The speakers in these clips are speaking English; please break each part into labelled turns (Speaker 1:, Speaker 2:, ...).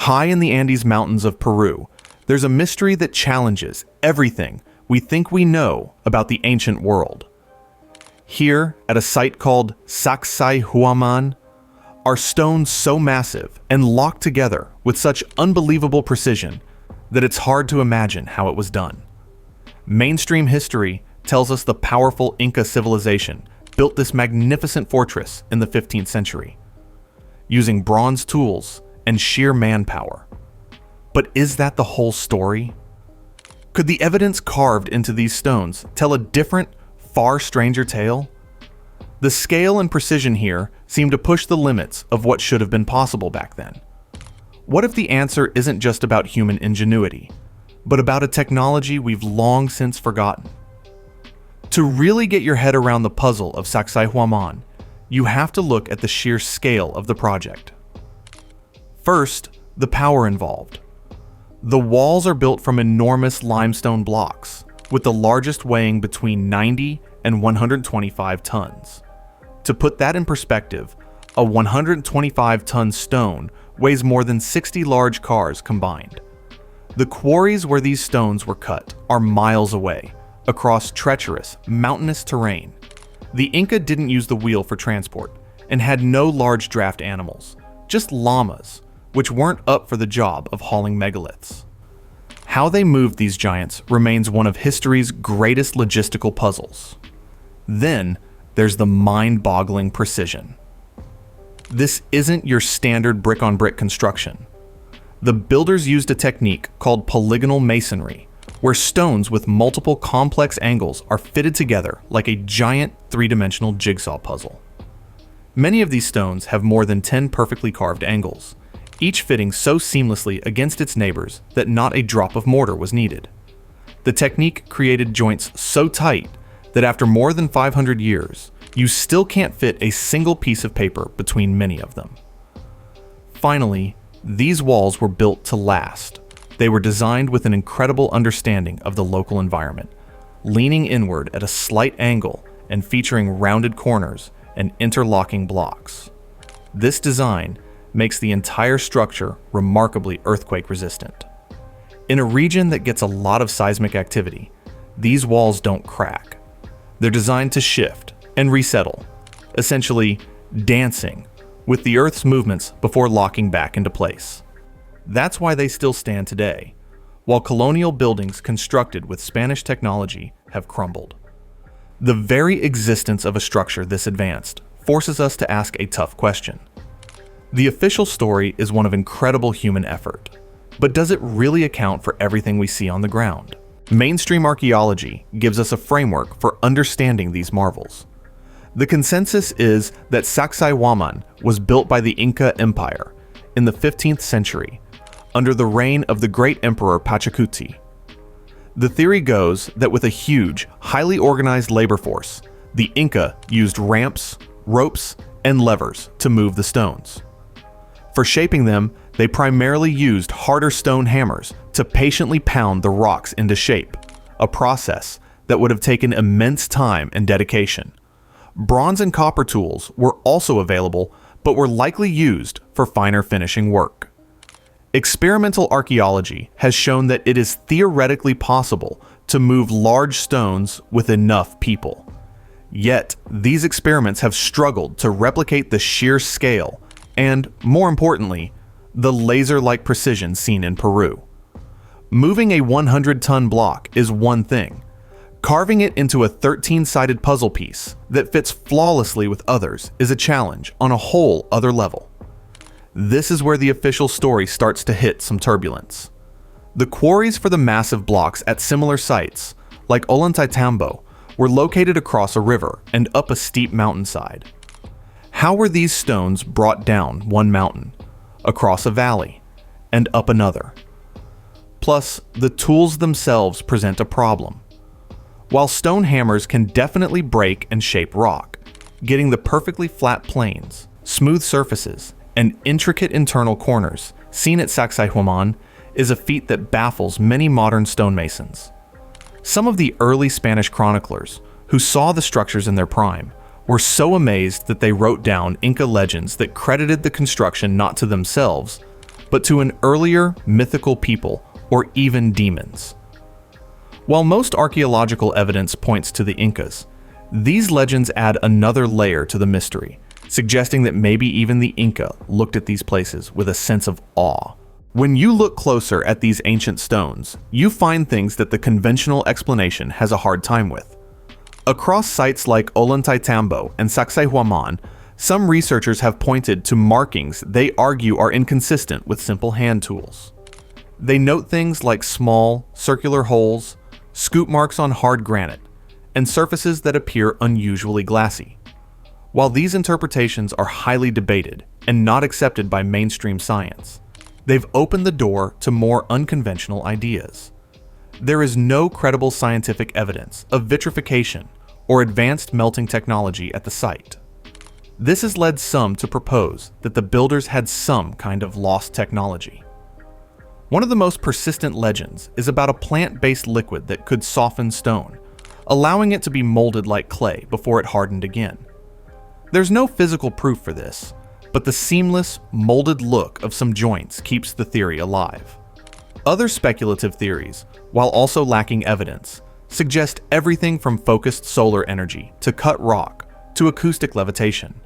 Speaker 1: High in the Andes Mountains of Peru, there's a mystery that challenges everything we think we know about the ancient world. Here, at a site called Sacsayhuamán, are stones so massive and locked together with such unbelievable precision that it's hard to imagine how it was done. Mainstream history tells us the powerful Inca civilization built this magnificent fortress in the 15th century, using bronze tools and sheer manpower. But is that the whole story? Could the evidence carved into these stones tell a different, far stranger tale? The scale and precision here seem to push the limits of what should have been possible back then. What if the answer isn't just about human ingenuity, but about a technology we've long since forgotten? To really get your head around the puzzle of Sacsayhuamán, you have to look at the sheer scale of the project. First, the power involved. The walls are built from enormous limestone blocks, with the largest weighing between 90 and 125 tons. To put that in perspective, a 125-ton stone weighs more than 60 large cars combined. The quarries where these stones were cut are miles away, across treacherous, mountainous terrain. The Inca didn't use the wheel for transport and had no large draft animals, just llamas, which weren't up for the job of hauling megaliths. How they moved these giants remains one of history's greatest logistical puzzles. Then, there's the mind-boggling precision. This isn't your standard brick-on-brick construction. The builders used a technique called polygonal masonry, where stones with multiple complex angles are fitted together like a giant three-dimensional jigsaw puzzle. Many of these stones have more than 10 perfectly carved angles, each fitting so seamlessly against its neighbors that not a drop of mortar was needed. The technique created joints so tight that after more than 500 years, you still can't fit a single piece of paper between many of them. Finally, these walls were built to last. They were designed with an incredible understanding of the local environment, leaning inward at a slight angle and featuring rounded corners and interlocking blocks. This design makes the entire structure remarkably earthquake resistant. In a region that gets a lot of seismic activity, these walls don't crack. They're designed to shift and resettle, essentially dancing with the Earth's movements before locking back into place. That's why they still stand today, while colonial buildings constructed with Spanish technology have crumbled. The very existence of a structure this advanced forces us to ask a tough question. The official story is one of incredible human effort, but does it really account for everything we see on the ground? Mainstream archaeology gives us a framework for understanding these marvels. The consensus is that Sacsayhuamán was built by the Inca Empire in the 15th century under the reign of the great emperor Pachacuti. The theory goes that with a huge, highly organized labor force, the Inca used ramps, ropes, and levers to move the stones. For shaping them, they primarily used harder stone hammers to patiently pound the rocks into shape, a process that would have taken immense time and dedication. Bronze and copper tools were also available, but were likely used for finer finishing work. Experimental archaeology has shown that it is theoretically possible to move large stones with enough people. Yet, these experiments have struggled to replicate the sheer scale and, more importantly, the laser-like precision seen in Peru. Moving a 100-ton block is one thing. Carving it into a 13-sided puzzle piece that fits flawlessly with others is a challenge on a whole other level. This is where the official story starts to hit some turbulence. The quarries for the massive blocks at similar sites, like Ollantaytambo, were located across a river and up a steep mountainside. How were these stones brought down one mountain, across a valley, and up another? Plus, the tools themselves present a problem. While stone hammers can definitely break and shape rock, getting the perfectly flat planes, smooth surfaces, and intricate internal corners seen at Sacsayhuamán is a feat that baffles many modern stonemasons. Some of the early Spanish chroniclers, who saw the structures in their prime, were so amazed that they wrote down Inca legends that credited the construction not to themselves, but to an earlier mythical people or even demons. While most archaeological evidence points to the Incas, these legends add another layer to the mystery, suggesting that maybe even the Inca looked at these places with a sense of awe. When you look closer at these ancient stones, you find things that the conventional explanation has a hard time with. Across sites like Ollantaytambo and Sacsayhuamán, some researchers have pointed to markings they argue are inconsistent with simple hand tools. They note things like small, circular holes, scoop marks on hard granite, and surfaces that appear unusually glassy. While these interpretations are highly debated and not accepted by mainstream science, they've opened the door to more unconventional ideas. There is no credible scientific evidence of vitrification or advanced melting technology at the site. This has led some to propose that the builders had some kind of lost technology. One of the most persistent legends is about a plant-based liquid that could soften stone, allowing it to be molded like clay before it hardened again. There's no physical proof for this, but the seamless, molded look of some joints keeps the theory alive. Other speculative theories, while also lacking evidence, suggest everything from focused solar energy to cut rock to acoustic levitation.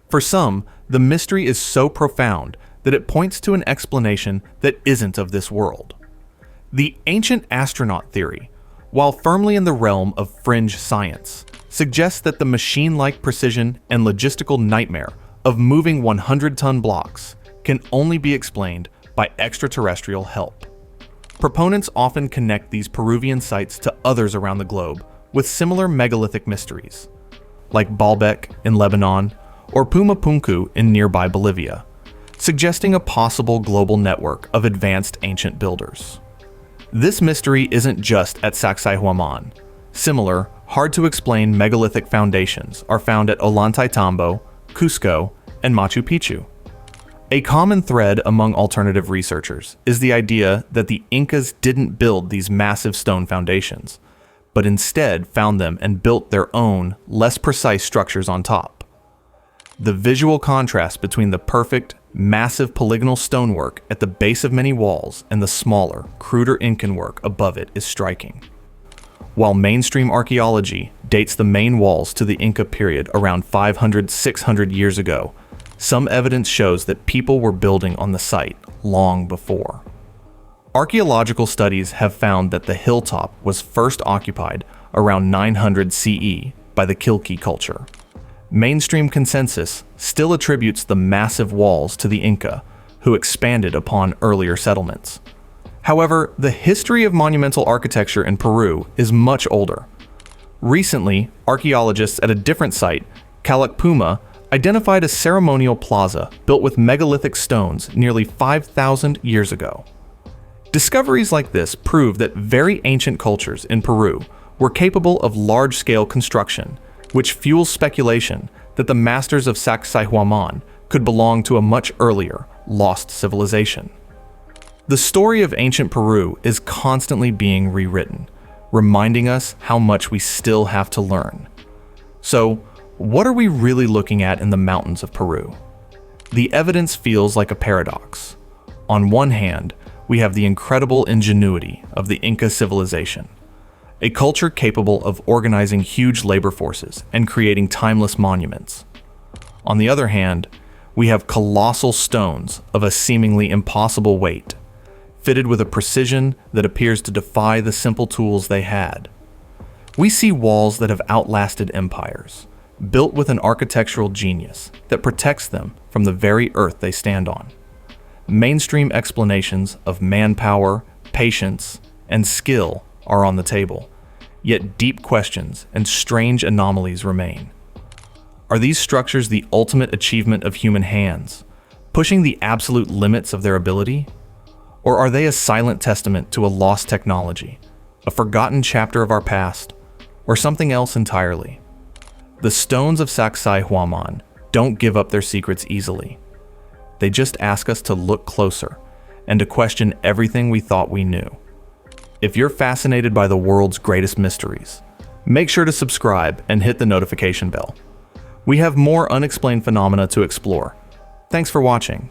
Speaker 1: For some, the mystery is so profound that it points to an explanation that isn't of this world. The ancient astronaut theory, while firmly in the realm of fringe science, suggests that the machine-like precision and logistical nightmare of moving 100-ton blocks can only be explained by extraterrestrial help. Proponents often connect these Peruvian sites to others around the globe with similar megalithic mysteries, like Baalbek in Lebanon or Pumapunku in nearby Bolivia, suggesting a possible global network of advanced ancient builders. This mystery isn't just at Sacsayhuamán. Similar, hard-to-explain megalithic foundations are found at Ollantaytambo, Cusco, and Machu Picchu. A common thread among alternative researchers is the idea that the Incas didn't build these massive stone foundations, but instead found them and built their own, less precise structures on top. The visual contrast between the perfect, massive polygonal stonework at the base of many walls and the smaller, cruder Incan work above it is striking. While mainstream archaeology dates the main walls to the Inca period around 500–600 years ago, some evidence shows that people were building on the site long before. Archaeological studies have found that the hilltop was first occupied around 900 CE by the Quilchi culture. Mainstream consensus still attributes the massive walls to the Inca, who expanded upon earlier settlements. However, the history of monumental architecture in Peru is much older. Recently, archaeologists at a different site, Calakpuma, identified a ceremonial plaza built with megalithic stones nearly 5,000 years ago. Discoveries like this prove that very ancient cultures in Peru were capable of large-scale construction, which fuels speculation that the masters of Sacsayhuamán could belong to a much earlier, lost civilization. The story of ancient Peru is constantly being rewritten, reminding us how much we still have to learn. So, what are we really looking at in the mountains of Peru? The evidence feels like a paradox. On one hand, we have the incredible ingenuity of the Inca civilization, a culture capable of organizing huge labor forces and creating timeless monuments. On the other hand, we have colossal stones of a seemingly impossible weight, fitted with a precision that appears to defy the simple tools they had. We see walls that have outlasted empires, built with an architectural genius that protects them from the very earth they stand on. Mainstream explanations of manpower, patience, and skill are on the table, yet deep questions and strange anomalies remain. Are these structures the ultimate achievement of human hands, pushing the absolute limits of their ability? Or are they a silent testament to a lost technology, a forgotten chapter of our past, or something else entirely? The stones of Sacsayhuamán don't give up their secrets easily. They just ask us to look closer and to question everything we thought we knew. If you're fascinated by the world's greatest mysteries, make sure to subscribe and hit the notification bell. We have more unexplained phenomena to explore. Thanks for watching.